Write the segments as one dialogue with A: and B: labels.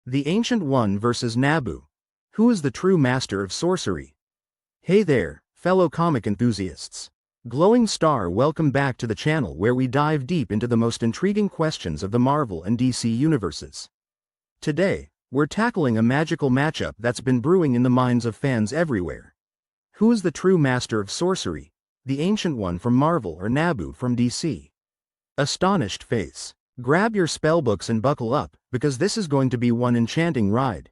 A: The Ancient One versus Nabu. Who is the true master of sorcery? Hey there, fellow comic enthusiasts. Glowing Star, welcome back to the channel where we dive deep into the most intriguing questions of the Marvel and DC universes. Today, we're tackling a magical matchup that's been brewing in the minds of fans everywhere. Who is the true master of sorcery? The Ancient One from Marvel or Nabu from DC? Astonished face. Grab your spellbooks and buckle up, because this is going to be one enchanting ride.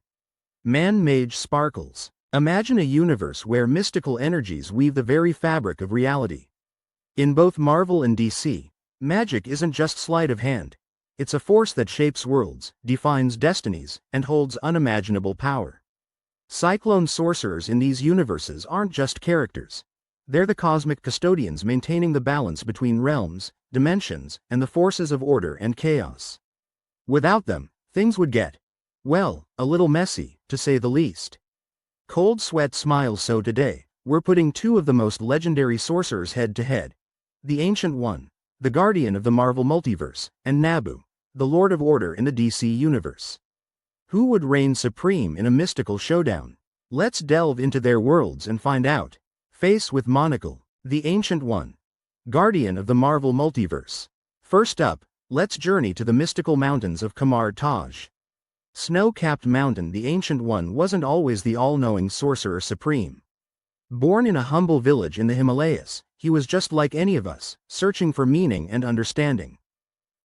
A: Man-Mage sparkles. Imagine a universe where mystical energies weave the very fabric of reality. In both Marvel and DC, magic isn't just sleight of hand. It's a force that shapes worlds, defines destinies, and holds unimaginable power. Cyclone sorcerers in these universes aren't just characters. They're the cosmic custodians maintaining the balance between realms, dimensions, and the forces of order and chaos. Without them, things would get, well, a little messy, to say the least. Cold Sweat smiles. So today, we're putting two of the most legendary sorcerers head to head. The Ancient One, the guardian of the Marvel multiverse, and Nabu, the Lord of Order in the DC universe. Who would reign supreme in a mystical showdown? Let's delve into their worlds and find out. Face with monocle, the Ancient One, guardian of the Marvel multiverse. First up, let's journey to the mystical mountains of Kamar Taj. Snow-capped mountain. The Ancient One wasn't always the all-knowing sorcerer supreme. Born in a humble village in the Himalayas, he was just like any of us, searching for meaning and understanding.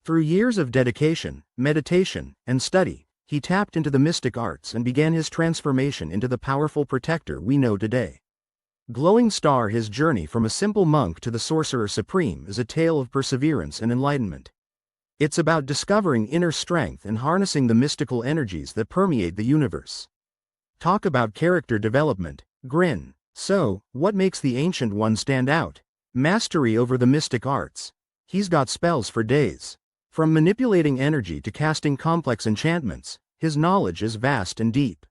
A: Through years of dedication, meditation, and study, he tapped into the mystic arts and began his transformation into the powerful protector we know today. Glowing Star. His journey from a simple monk to the Sorcerer Supreme is a tale of perseverance and enlightenment. It's about discovering inner strength and harnessing the mystical energies that permeate the universe. Talk about character development. Grin. So, what makes the Ancient One stand out? Mastery over the mystic arts. He's got spells for days. From manipulating energy to casting complex enchantments, his knowledge is vast and deep.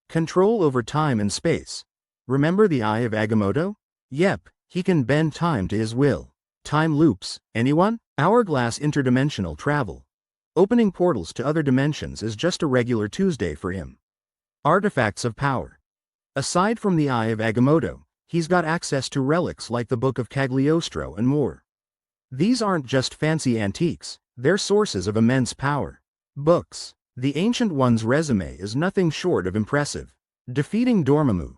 A: Control over time and space. Remember the Eye of Agamotto? Yep, he can bend time to his will. Time loops, anyone? Hourglass. Interdimensional travel. Opening portals to other dimensions is just a regular Tuesday for him. Artifacts of power. Aside from the Eye of Agamotto, he's got access to relics like the Book of Cagliostro and more. These aren't just fancy antiques, they're sources of immense power. Books. The Ancient One's resume is nothing short of impressive. Defeating Dormammu.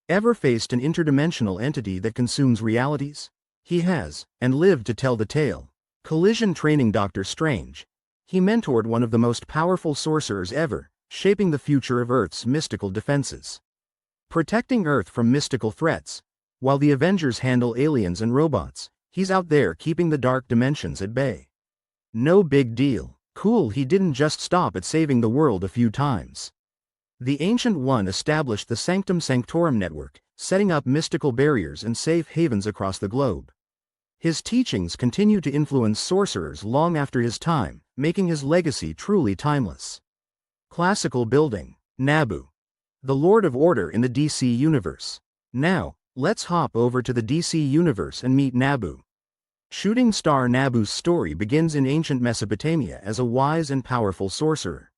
A: Ever faced an interdimensional entity that consumes realities? He has, and lived to tell the tale. Collision. Training Doctor Strange. He mentored one of the most powerful sorcerers ever, shaping the future of Earth's mystical defenses. Protecting Earth from mystical threats. While the Avengers handle aliens and robots, he's out there keeping the dark dimensions at bay. No big deal. Cool. He didn't just stop at saving the world a few times. The Ancient One established the Sanctum Sanctorum network, setting up mystical barriers and safe havens across the globe. His teachings continue to influence sorcerers long after his time, making his legacy truly timeless. Classical building. Nabu, the Lord of Order in the DC universe. Now, let's hop over to the DC universe and meet Nabu. Shooting Star. Nabu's story begins in ancient Mesopotamia as a wise and powerful sorcerer.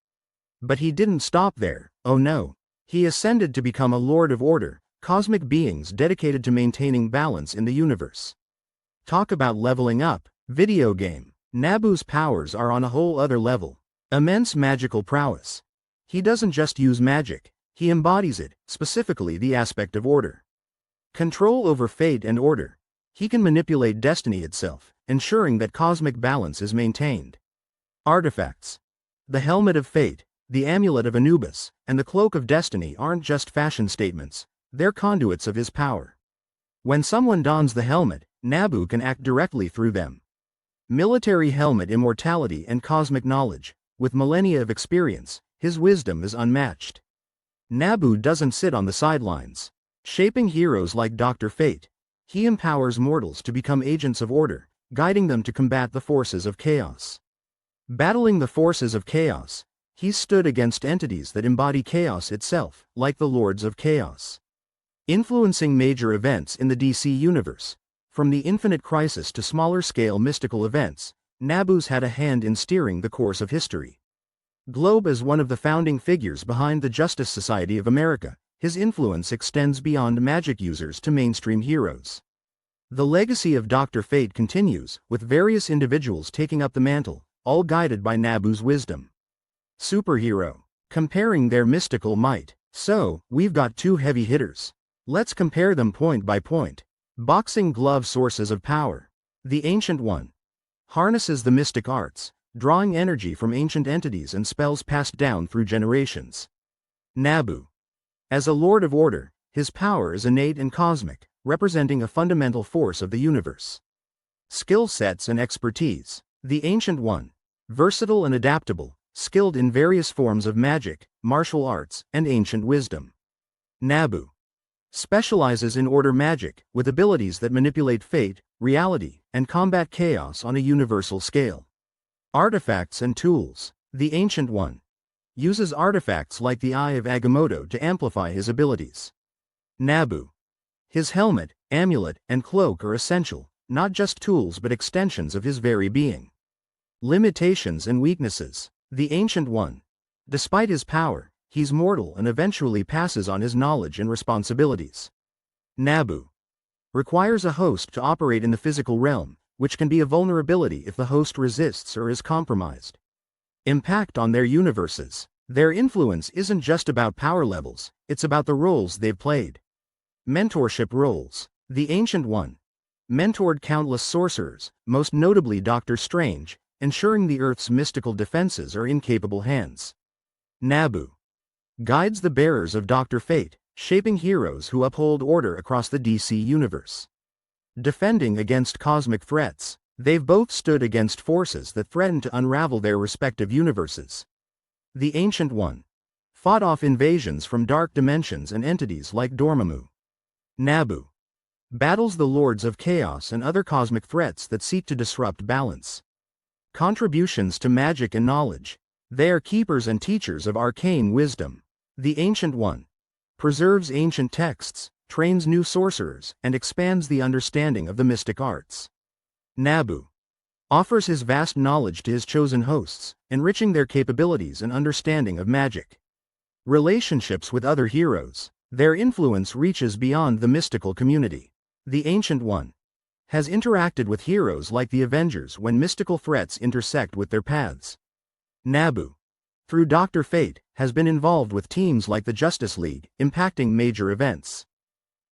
A: But he didn't stop there, oh no. He ascended to become a Lord of Order, cosmic beings dedicated to maintaining balance in the universe. Talk about leveling up. Video game. Nabu's powers are on a whole other level. Immense magical prowess. He doesn't just use magic, he embodies it, specifically the aspect of order. Control over fate and order. He can manipulate destiny itself, ensuring that cosmic balance is maintained. Artifacts. The Helmet of Fate, the Amulet of Anubis, and the Cloak of Destiny aren't just fashion statements, they're conduits of his power. When someone dons the helmet, Nabu can act directly through them. Military helmet. Immortality and cosmic knowledge. With millennia of experience, his wisdom is unmatched. Nabu doesn't sit on the sidelines, shaping heroes like Dr. Fate. He empowers mortals to become agents of order, guiding them to combat the forces of chaos. Battling the forces of chaos. He stood against entities that embody chaos itself, like the Lords of Chaos. Influencing major events in the DC universe. From the Infinite Crisis to smaller-scale mystical events, Nabu's had a hand in steering the course of history. Globe as one of the founding figures behind the Justice Society of America, his influence extends beyond magic users to mainstream heroes. The legacy of Dr. Fate continues, with various individuals taking up the mantle, all guided by Nabu's wisdom. Superhero. Comparing their mystical might. So, we've got two heavy hitters. Let's compare them point by point. Boxing glove sources of power. The Ancient One harnesses the mystic arts, drawing energy from ancient entities and spells passed down through generations. Nabu. As a Lord of Order, his power is innate and cosmic, representing a fundamental force of the universe. Skill sets and expertise. The Ancient One. Versatile and adaptable, skilled in various forms of magic, martial arts, and ancient wisdom. Nabu. Specializes in order magic, with abilities that manipulate fate, reality, and combat chaos on a universal scale. Artifacts and tools. The Ancient One uses artifacts like the Eye of Agamotto to amplify his abilities. Nabu. His helmet, amulet, and cloak are essential, not just tools but extensions of his very being. Limitations and weaknesses. The Ancient One. Despite his power, he's mortal and eventually passes on his knowledge and responsibilities. Nabu. Requires a host to operate in the physical realm, which can be a vulnerability if the host resists or is compromised. Impact on their universes. Their influence isn't just about power levels, it's about the roles they've played. Mentorship roles. The Ancient One mentored countless sorcerers, most notably Dr. Strange, ensuring the Earth's mystical defenses are in capable hands. Nabu. Guides the bearers of Dr. Fate, shaping heroes who uphold order across the DC universe. Defending against cosmic threats. They've both stood against forces that threaten to unravel their respective universes. The Ancient One fought off invasions from dark dimensions and entities like Dormammu. Nabu battles the Lords of Chaos and other cosmic threats that seek to disrupt balance. Contributions to magic and knowledge. They are keepers and teachers of arcane wisdom. The Ancient One preserves ancient texts, trains new sorcerers, and expands the understanding of the mystic arts. Nabu offers his vast knowledge to his chosen hosts, enriching their capabilities and understanding of magic. Relationships with other heroes. Their influence reaches beyond the mystical community. The Ancient One has interacted with heroes like the Avengers when mystical threats intersect with their paths. Nabu, through Dr. Fate, has been involved with teams like the Justice League, impacting major events.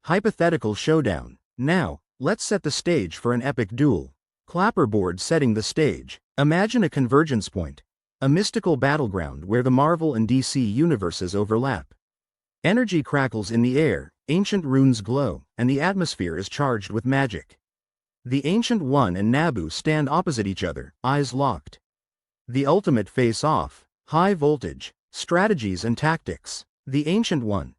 A: Hypothetical showdown. Now, let's set the stage for an epic duel. Clapperboard setting the stage. Imagine a convergence point, a mystical battleground where the Marvel and DC universes overlap. Energy crackles in the air, ancient runes glow, and the atmosphere is charged with magic. The Ancient One and Nabu stand opposite each other, eyes locked. The ultimate face-off. High voltage. Strategies and tactics. The Ancient One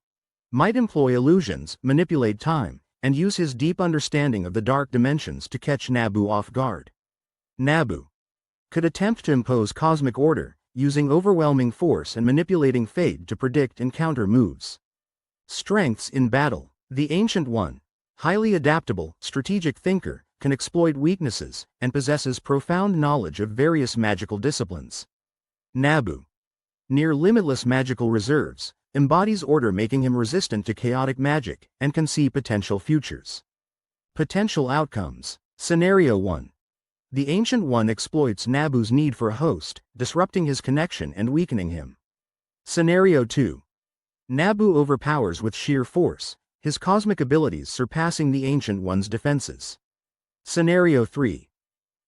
A: might employ illusions, manipulate time, and use his deep understanding of the dark dimensions to catch Nabu off guard. Nabu could attempt to impose cosmic order, using overwhelming force and manipulating fate to predict and counter moves. Strengths in battle. The Ancient One, highly adaptable, strategic thinker, can exploit weaknesses, and possesses profound knowledge of various magical disciplines. Nabu, near limitless magical reserves, embodies order, making him resistant to chaotic magic, and can see potential futures. Potential outcomes. Scenario 1. The Ancient One exploits Nabu's need for a host, disrupting his connection and weakening him. Scenario 2. Nabu overpowers with sheer force, his cosmic abilities surpassing the Ancient One's defenses. Scenario 3.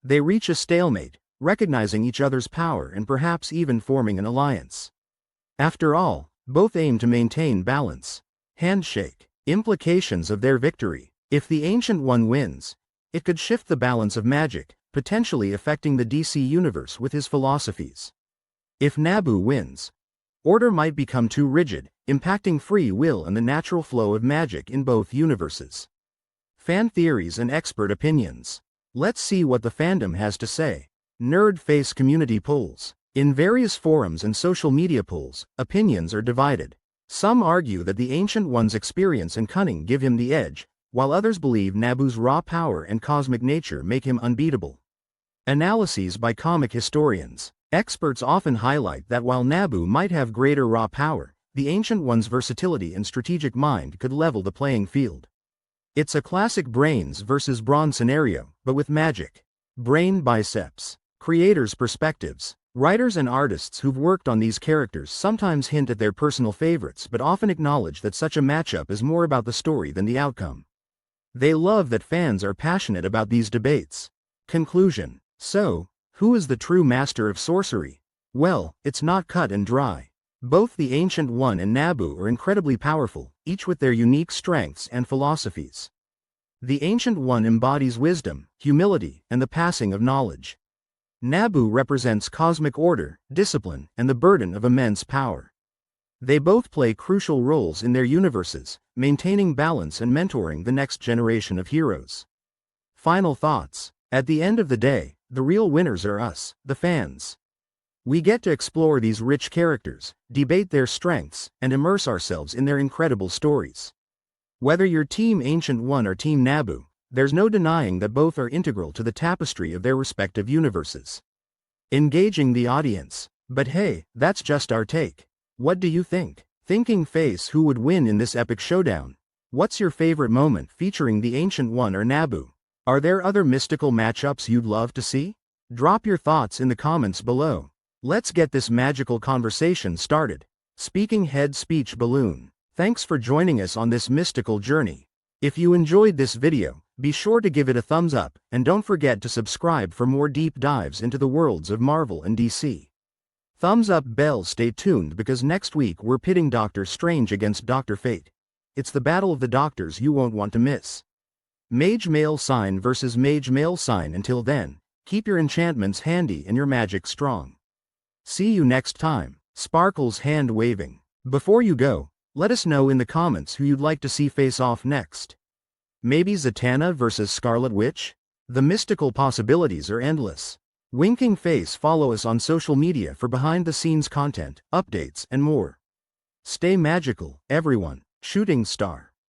A: They reach a stalemate, recognizing each other's power and perhaps even forming an alliance. After all, both aim to maintain balance. Handshake. Implications of their victory. If the Ancient One wins, it could shift the balance of magic, potentially affecting the DC universe with his philosophies. If Nabu wins, order might become too rigid, impacting free will and the natural flow of magic in both universes. Fan theories and expert opinions. Let's see what the fandom has to say. Nerd face community polls. In various forums and social media polls, opinions are divided. Some argue that the Ancient One's experience and cunning give him the edge, while others believe Nabu's raw power and cosmic nature make him unbeatable. Analyses by comic historians. Experts often highlight that while Nabu might have greater raw power, the Ancient One's versatility and strategic mind could level the playing field. It's a classic brains versus brawn scenario, but with magic. Brain biceps. Creators' perspectives. Writers and artists who've worked on these characters sometimes hint at their personal favorites but often acknowledge that such a matchup is more about the story than the outcome. They love that fans are passionate about these debates. Conclusion. So, who is the true master of sorcery? Well, it's not cut and dry. Both the Ancient One and Nabu are incredibly powerful, each with their unique strengths and philosophies. The Ancient One embodies wisdom, humility, and the passing of knowledge. Nabu represents cosmic order, discipline, and the burden of immense power. They both play crucial roles in their universes, maintaining balance and mentoring the next generation of heroes. Final thoughts. At the end of the day, the real winners are us, the fans. We get to explore these rich characters, debate their strengths, and immerse ourselves in their incredible stories. Whether you're Team Ancient One or Team Nabu, there's no denying that both are integral to the tapestry of their respective universes. Engaging the audience. But hey, that's just our take. What do you think? Thinking face, who would win in this epic showdown? What's your favorite moment featuring the Ancient One or Nabu? Are there other mystical matchups you'd love to see? Drop your thoughts in the comments below. Let's get this magical conversation started. Speaking Head Speech Balloon. Thanks for joining us on this mystical journey. If you enjoyed this video, be sure to give it a thumbs up, and don't forget to subscribe for more deep dives into the worlds of Marvel and DC. Thumbs up bell, stay tuned because next week we're pitting Doctor Strange against Dr. Fate. It's the battle of the doctors you won't want to miss. Mage male sign versus mage male sign. Until then, keep your enchantments handy and your magic strong. See you next time. Sparkles hand waving. Before you go, let us know in the comments who you'd like to see face off next. Maybe Zatanna versus Scarlet Witch? The mystical possibilities are endless. Winking face. Follow us on social media for behind-the-scenes content, updates, and more. Stay magical, everyone. Shooting star.